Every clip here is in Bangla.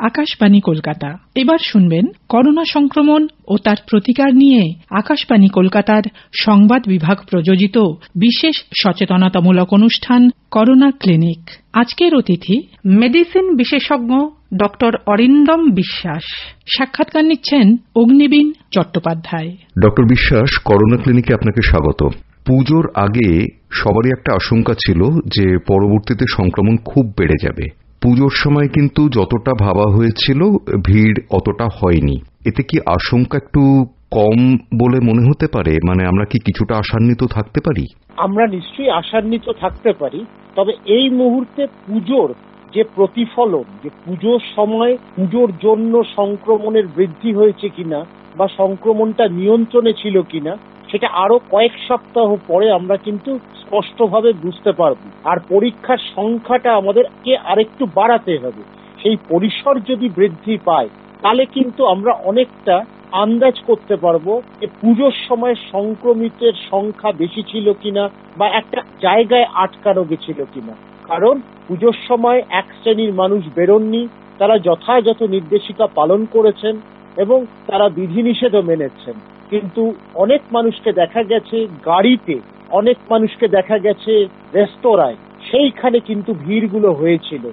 আকাশবাণী কলকাতা। এবার শুনবেন করোনা সংক্রমণ ও তার প্রতিকার নিয়ে আকাশবাণী কলকাতার সংবাদ বিভাগ প্রযোজিত বিশেষ সচেতনতামূলক অনুষ্ঠান করোনা ক্লিনিক। আজকের অতিথি মেডিসিন বিশেষজ্ঞ ডক্টর অরিন্দম বিশ্বাস। সাক্ষাৎকার নিচ্ছেন অগ্নিবীণ চট্টোপাধ্যায়। ডক্টর বিশ্বাস, করোনা ক্লিনিকে আপনাকে স্বাগত। পুজোর আগে সবারই একটা আশঙ্কা ছিল যে পরবর্তীতে সংক্রমণ খুব বেড়ে যাবে। পুজোর সময় কিন্তু যতটা ভাবা হয়েছিল ভিড় অতটা হয়নি। এতে কি আশঙ্কা একটু কম বলে মনে হতে পারে? মানে আমরা কি কিছুটা আশান্বিত থাকতে পারি? আমরা নিশ্চয়ই আশান্বিত থাকতে পারি, তবে এই মুহূর্তে পুজোর যে প্রতিফলন, যে পুজোর সময় পুজোর জন্য সংক্রমণের বৃদ্ধি হয়েছে কিনা বা সংক্রমণটা নিয়ন্ত্রণে ছিল কিনা, সেটা আরো কয়েক সপ্তাহ পরে আমরা কিন্তু স্পষ্টভাবে বুঝতে পারব। আর পরীক্ষার সংখ্যাটা আমাদেরকে আরেকটু বাড়াতে হবে। সেই পরিসর যদি বৃদ্ধি পায় তাহলে কিন্তু আমরা অনেকটা আন্দাজ করতে পারবো যে পুজোর সময় সংক্রমিতের সংখ্যা বেশি ছিল কিনা বা একটা জায়গায় আটকানো গেছিল কিনা। কারণ পুজোর সময় এক শ্রেণীর মানুষ বেরোননি, তারা যথাযথ নির্দেশিকা পালন করেছেন এবং তারা বিধিনিষেধও মেনেছেন। কিন্তু অনেক মানুষকে দেখা গেছে গাড়িতে, অনেক মানুষকে দেখা গেছে রেস্তোরাঁয়, সেইখানে কিন্তু ভিড়গুলো হয়েছিল।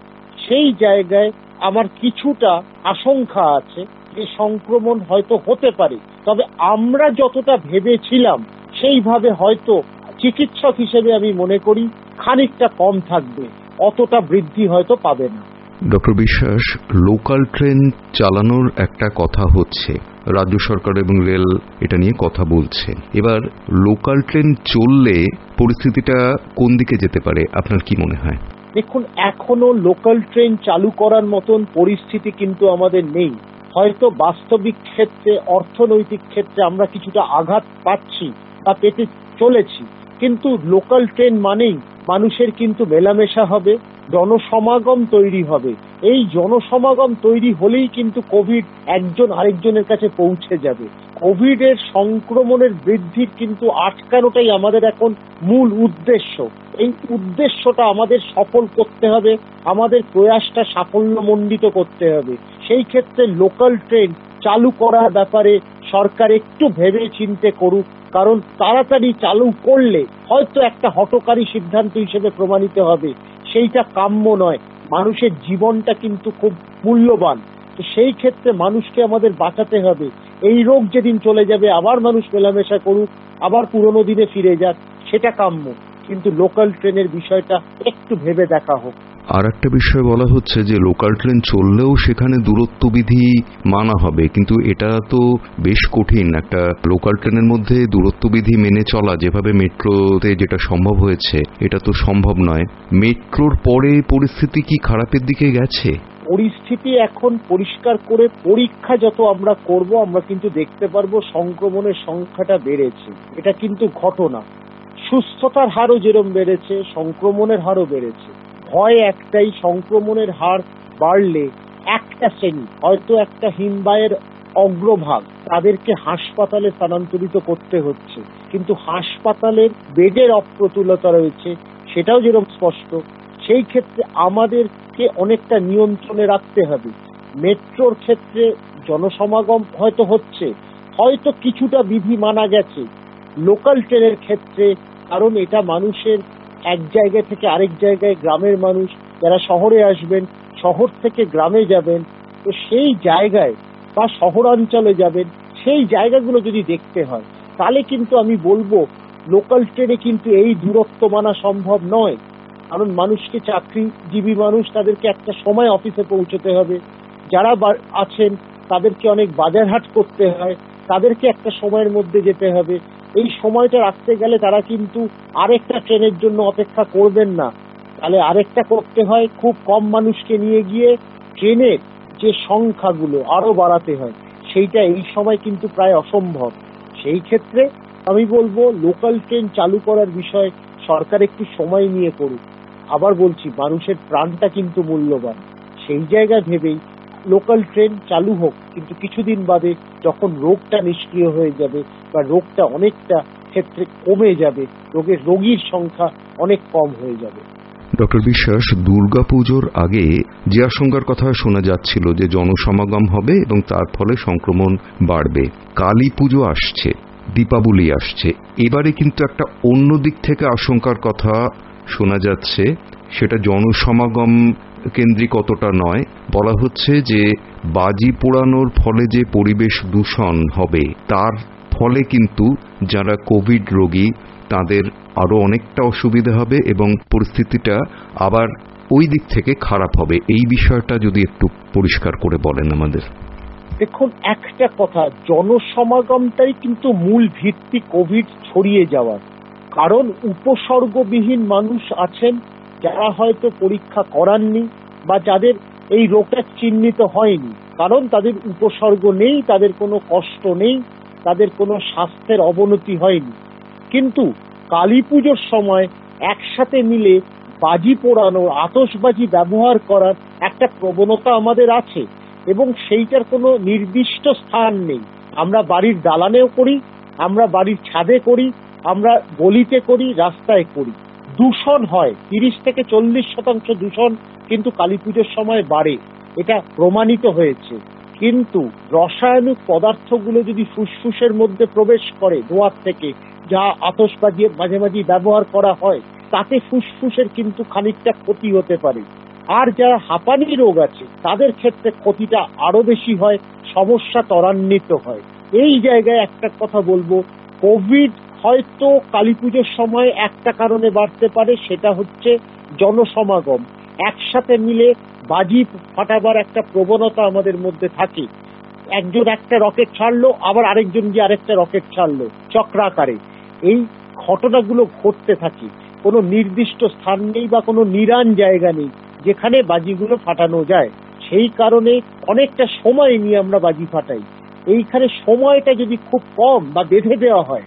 সেই জায়গায় আমার কিছুটা আশঙ্কা আছে যে সংক্রমণ হয়তো হতে পারে, তবে আমরা যতটা ভেবেছিলাম সেইভাবে হয়তো চিকিৎসক হিসেবে আমি মনে করি খানিকটা কম থাকবে, অতটা বৃদ্ধি হয়তো পাবে না। ডক্টর বিশ্বাস, লোকাল ট্রেন চালানোর একটা কথা হচ্ছে, রাজ্য সরকার এবং রেল এটা নিয়ে কথা বলছে। এবার লোকাল ট্রেন চললে পরিস্থিতিটা কোন দিকে যেতে পারে আপনার কি মনে হয়? দেখুন, এখনো লোকাল ট্রেন চালু করার মতন পরিস্থিতি কিন্তু আমাদের নেই। হয়তো বাস্তবিক ক্ষেত্রে, অর্থনৈতিক ক্ষেত্রে আমরা কিছুটা আঘাত পাচ্ছি বা পেতে চলেছি, কিন্তু লোকাল ট্রেন মানেই মানুষের কিন্তু মেলামেশা হবে, জনসমাগম তৈরি হবে। এই জনসমাগম তৈরি হলেই কিন্তু কোভিড একজন আরেকজনের কাছে পৌঁছে যাবে। কোভিড এর সংক্রমণের বৃদ্ধির কিন্তু আটকানোটাই আমাদের এখন মূল উদ্দেশ্য। এই উদ্দেশ্যটা আমাদের সফল করতে হবে, আমাদের প্রয়াসটা সাফল্যমণ্ডিত করতে হবে। সেই ক্ষেত্রে লোকাল ট্রেন চালু করার ব্যাপারে সরকার একটু ভেবে চিন্তে করুক, কারণ তাড়াতাড়ি চালু করলে হয়তো একটা হঠকারী সিদ্ধান্ত হিসেবে প্রমাণিত হবে। সেইটা কাম্য নয়। মানুষের জীবনটা কিন্তু খুব মূল্যবান। তো সেই ক্ষেত্রে মানুষকে আমাদের বাঁচাতে হবে। এই রোগ যেদিন চলে যাবে আবার মানুষ মেলামেশা করুক, আবার পুরনো দিনে ফিরে যাক, সেটা কাম্য। কিন্তু লোকাল ট্রেনের বিষয়টা একটু ভেবে দেখা হোক। আর একটা বিষয় বলা হচ্ছে যে লোকাল ট্রেন চললেও সেখানে দূরত্ব বিধি মানা হবে, কিন্তু এটা তো বেশ কঠিন। একটা লোকাল ট্রেনের মধ্যে দূরত্ব বিধি মেনে চলা যেভাবে মেট্রোতে যেটা সম্ভব হয়েছে, এটা তো সম্ভব নয়। মেট্রোর পরে পরিস্থিতি কি খারাপের দিকে গেছে? পরিস্থিতি এখন পরিষ্কার করে পরীক্ষা যত আমরা করব আমরা কিন্তু দেখতে পারবো সংক্রমণের সংখ্যাটা বেড়েছে। এটা কিন্তু ঘটনা। সুস্থতার হারও যেরকম বেড়েছে, সংক্রমণের হারও বেড়েছে। ভয় একটাই, সংক্রমণের হার বাড়লে একটা শ্রেণী, হয়তো একটা হিমবাহের অগ্রভাগ, তাদেরকে হাসপাতালে স্থানান্তরিত করতে হচ্ছে। কিন্তু হাসপাতালের বেডের অপ্রতুলতা রয়েছে, সেটাও যেরকম স্পষ্ট। সেই ক্ষেত্রে আমাদেরকে অনেকটা নিয়ন্ত্রণে রাখতে হবে। মেট্রোর ক্ষেত্রে জনসমাগম হয়তো হচ্ছে, হয়তো কিছুটা বিধি মানা গেছে। লোকাল ট্রেনের ক্ষেত্রে, কারণ এটা মানুষের এক জায়গা থেকে আরেক জায়গায়, গ্রামের মানুষ যারা শহরে আসবেন, শহর থেকে গ্রামে যাবেন, তো সেই জায়গায় বা শহরাঞ্চলে যাবেন, সেই জায়গাগুলো যদি দেখতে হয় তাহলে কিন্তু আমি বলবো লোকাল ট্রেনে কিন্তু এই দূরত্ব মানা সম্ভব নয়। কারণ মানুষকে, চাকরিজীবী মানুষ, তাদেরকে একটা সময় অফিসে পৌঁছতে হবে। যারা আছেন তাদেরকে অনেক বাজারহাট করতে হয়, তাদেরকে একটা সময়ের মধ্যে যেতে হবে। এই সময়টা রাখতে গেলে তারা কিন্তু আরেকটা ট্রেনের জন্য অপেক্ষা করবেন না, তাহলে আরেকটা করতে হয় খুব কম মানুষকে নিয়ে গিয়ে ট্রেনের যে সংখ্যাগুলো আরো বাড়াতে হয়, সেইটা এই সময় কিন্তু প্রায় অসম্ভব। সেই ক্ষেত্রে আমি বলবো লোকাল ট্রেন চালু করার বিষয় সরকার একটু সময় নিয়ে করুক। আবার বলছি, মানুষের প্রাণটা কিন্তু মূল্যবান। সেই জায়গা ভেবেই লোকাল ট্রেন চালু হোক, কিন্তু কিছুদিন বাদে যখন রোগটা নিষ্ক্রিয় হয়ে যাবে বা রোগটা অনেকটা ক্ষেত্রে কমে যাবে, রোগীর সংখ্যা অনেক কম হয়ে যাবে। ডক্টর বিশ্বাস, দুর্গাপুজোর আগে যে আশঙ্কার কথা শোনা যাচ্ছিল যে জনসমাগম হবে এবং তার ফলে সংক্রমণ বাড়বে, কালী পুজো আসছে, দীপাবলি আসছে, এবারে কিন্তু একটা অন্য দিক থেকে আশঙ্কার কথা শোনা যাচ্ছে। সেটা জনসমাগম কেন্দ্রিক অতটা নয়, বলা হচ্ছে যে বাজি পোড়ানোর ফলে যে পরিবেশ দূষণ হবে তার ফলে কিন্তু যারা কোভিড রোগী তাদের আরো অনেকটা অসুবিধা হবে এবং পরিস্থিতিটা আবার ওই দিক থেকে খারাপ হবে। এই বিষয়টা যদি একটু পরিষ্কার করে বলেন আমাদের। দেখুন, একটা কথা, জনসমাগমটাই কিন্তু মূল ভিত্তি কোভিড ছড়িয়ে যাওয়ার। কারণ উপসর্গবিহীন মানুষ আছেন যারা হয়তো পরীক্ষা করাননি বা যাদের এই রোগটা চিহ্নিত হয়নি, কারণ তাদের উপসর্গ নেই, তাদের কোনো কষ্ট নেই, তাদের কোনো স্বাস্থ্যের অবনতি হয়নি। কিন্তু কালী পুজোর সময় একসাথে মিলে বাজি পোড়ানোর, আতশবাজি ব্যবহার করার একটা প্রবণতা আমাদের আছে এবং সেইটার কোনো নির্দিষ্ট স্থান নেই। আমরা বাড়ির দালানেও করি, আমরা বাড়ির ছাদে করি, আমরা গলিতে করি, রাস্তায় করি। দূষণ হয়, 30 থেকে 40% দূষণ কিন্তু কালী পুজোর সময় বাড়ে, এটা প্রমাণিত হয়েছে। কিন্তু রাসায়নিক পদার্থগুলো যদি ফুসফুসের মধ্যে প্রবেশ করে ধোঁয়ার থেকে, যা আতশবাজি মাঝে মাঝে ব্যবহার করা হয়, তাতে ফুসফুসের কিন্তু খানিকটা ক্ষতি হতে পারে। আর যারা হাঁপানি রোগ আছে তাদের ক্ষেত্রে ক্ষতিটা আরো বেশি হয়, সমস্যা ত্বরান্বিত হয়। এই জায়গায় একটা কথা বলবো, কোভিড হয়তো কালী পুজোর সময় একটা কারণে বাড়তে পারে, সেটা হচ্ছে জনসমাগম। একসাথে মিলে বাজি ফাটাবার একটা প্রবণতা আমাদের মধ্যে থাকে। একজন একটা রকেট ছাড়লো, আবার আরেকজন গিয়ে আরেকটা রকেট ছাড়লো, চক্রাকারে এই ঘটনাগুলো ঘটতে থাকে। কোনো নির্দিষ্ট স্থান নেই বা কোনো নিরান জায়গা নেই যেখানে বাজিগুলো ফাটানো যায়। সেই কারণে অনেকটা সময় নিয়ে আমরা বাজি ফাটাই। এইখানে সময়টা যদি খুব কম বা বেঁধে দেওয়া হয়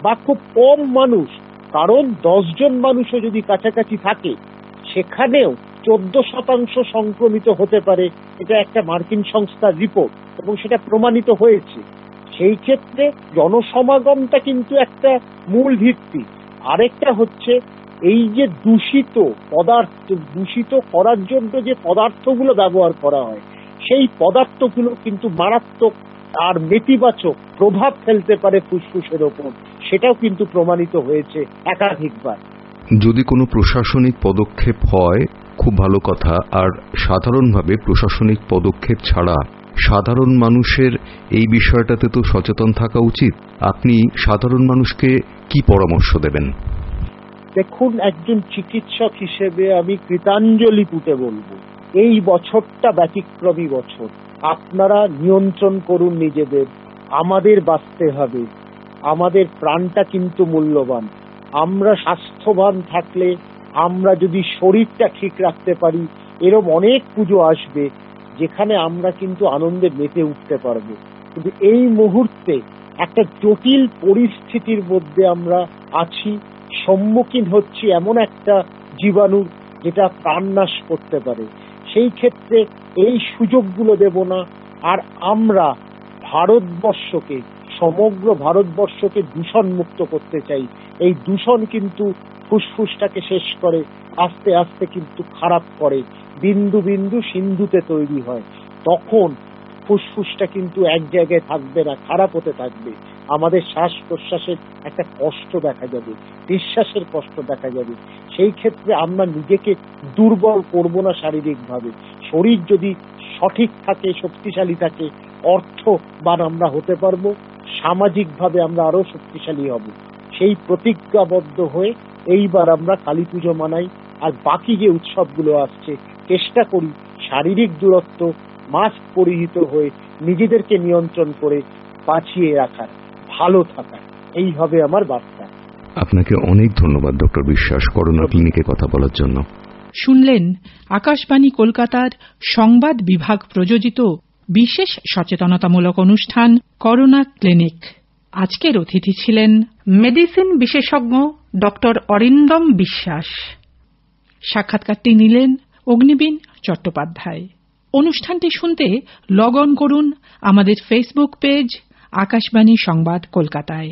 বা খুব কম মানুষ, কারণ 10 জন মানুষও যদি কাছাকাছি থাকে সেখানেও 14% সংক্রমিত হতে পারে, এটা একটা মার্কিন সংস্থার রিপোর্ট এবং সেটা প্রমাণিত হয়েছে। সেই ক্ষেত্রে জনসমাগমটা কিন্তু একটা মূল ভিত্তি। আরেকটা হচ্ছে এই যে দূষিত পদার্থ, দূষিত করার জন্য যে পদার্থগুলো ব্যবহার করা হয়, সেই পদার্থগুলো কিন্তু মারাত্মক আর নেতিবাচক প্রভাব ফেলতে পারে ফুসফুসের ওপর, সেটাও কিন্তু প্রমাণিত হয়েছে একাধিকবার। যদি কোনো প্রশাসনিক পদক্ষেপ হয় খুব ভালো কথা, আর সাধারণভাবে প্রশাসনিক পদক্ষেপ ছাড়া সাধারণ মানুষের এই বিষয়টাতে তো সচেতন থাকা উচিত। আপনি সাধারণ মানুষকে কি পরামর্শ দেবেন? দেখুন, একজন চিকিৎসক হিসেবে আমি কৃতাঞ্জলি পুঁতে বলবো, এই বছরটা ব্যতিক্রমী বছর। আপনারা নিয়ন্ত্রণ করুন নিজেদের, আমাদের বাঁচতে হবে, আমাদের প্রাণটা কিন্তু মূল্যবান। আমরা স্বাস্থ্যবান থাকলে, আমরা যদি শরীরটা ঠিক রাখতে পারি, এরকম অনেক পুজো আসবে যেখানে আমরা কিন্তু আনন্দে মেতে উঠতে পারবো। কিন্তু এই মুহূর্তে একটা জটিল পরিস্থিতির মধ্যে আমরা আছি, সম্মুখীন হচ্ছি এমন একটা জীবাণু যেটা প্রাণনাশ করতে পারে। সেই ক্ষেত্রে এই সুযোগগুলো দেব না। আর আমরা ভারতবর্ষকে, সমগ্র ভারতবর্ষকে দূষণ মুক্ত করতে চাই। এই দূষণ কিন্তু ফুসফুসটাকে শেষ করে, আস্তে আস্তে কিন্তু খারাপ করে, বিন্দু বিন্দু সিন্ধুতে তৈরি হয়। তখন ফুসফুসটা কিন্তু এক জায়গায় থাকবে না, খারাপ হতে থাকবে। আমাদের শ্বাস প্রশ্বাসের একটা কষ্ট দেখা যাবে, নিঃশ্বাসের কষ্ট দেখা যাবে। সেই ক্ষেত্রে আমরা নিজেকে দুর্বল করব না শারীরিকভাবে। শরীর যদি সঠিক থাকে, শক্তিশালী থাকে, অর্থবান আমরা হতে পারবো, সামাজিকভাবে আমরা আরো শক্তিশালী হব। সেই প্রতিজ্ঞাবদ্ধ হয়ে এইবার আমরা কালী পুজো মানাই। আর বাকি যে উৎসবগুলো আসছে চেষ্টা করি শারীরিক দূরত্ব, মাস্ক পরিহিত হয়ে নিজেদেরকে নিয়ন্ত্রণ করে বাঁচিয়ে রাখার, ভালো থাকার। এই হবে আমার বার্তা। আপনাকে অনেক ধন্যবাদ ডক্টর বিশ্বাস, করোনা ক্লিনিকে কথা বলার জন্য। শুনলেন আকাশবাণী কলকাতার সংবাদ বিভাগ প্রযোজিত বিশেষ সচেতনতামূলক অনুষ্ঠান করোনা ক্লিনিক। আজকের অতিথি ছিলেন মেডিসিন বিশেষজ্ঞ ডক্টর অরিন্দম বিশ্বাস। সাক্ষাৎকারটি নিলেন অগ্নিবীণ চট্টোপাধ্যায়। অনুষ্ঠানটি শুনতে লগ অন করুন আমাদের ফেসবুক পেজ আকাশবাণী সংবাদ কলকাতায়।